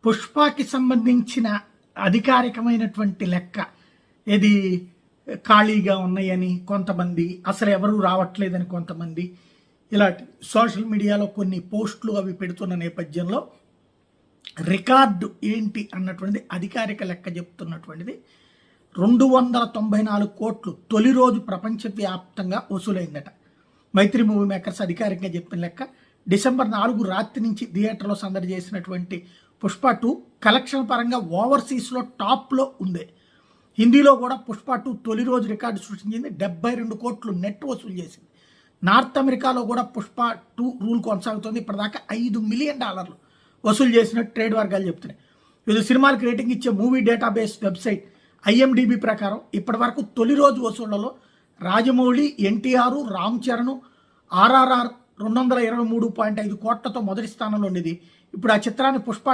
పుష్పకి సంబంధించిన అధికారికమైనటువంటి లెక్క ఇది ఖాళీగా ఉన్నాయని కొంతమంది, అసలు ఎవరూ రావట్లేదని కొంతమంది, ఇలాంటి సోషల్ మీడియాలో కొన్ని పోస్టులు అవి పెడుతున్న నేపథ్యంలో రికార్డు ఏంటి అన్నటువంటిది అధికారిక లెక్క చెప్తున్నటువంటిది 294 కోట్లు తొలి రోజు ప్రపంచవ్యాప్తంగా వసూలైందట. మైత్రి మూవీ మేకర్స్ అధికారికంగా చెప్పిన లెక్క. డిసెంబర్ 4 రాత్రి నుంచి థియేటర్లో సందడి చేసినటువంటి పుష్ప 2 కలెక్షన్ పరంగా ఓవర్సీస్లో టాప్లో ఉంది. హిందీలో కూడా పుష్ప 2 తొలి రోజు రికార్డు సృష్టించింది. 72 కోట్లు నెట్ వసూలు చేసింది. నార్త్ అమెరికాలో కూడా పుష్ప 2 రూల్ కొనసాగుతుంది. ఇప్పటిదాకా $5 మిలియన్ వసూలు చేసినట్టు ట్రేడ్ వర్గాలు చెప్తున్నాయి. ఇది సినిమాలకు రేటింగ్ ఇచ్చే మూవీ డేటాబేస్ వెబ్సైట్ IMDb ప్రకారం ఇప్పటి వరకు తొలి రోజు వసూళ్లలో రాజమౌళి, ఎన్టీఆర్, రామ్ చరణ్, RRR 223.5 కోట్లతో మొదటి స్థానంలో ఉండేది. ఇప్పుడు ఆ చిత్రాన్ని పుష్ప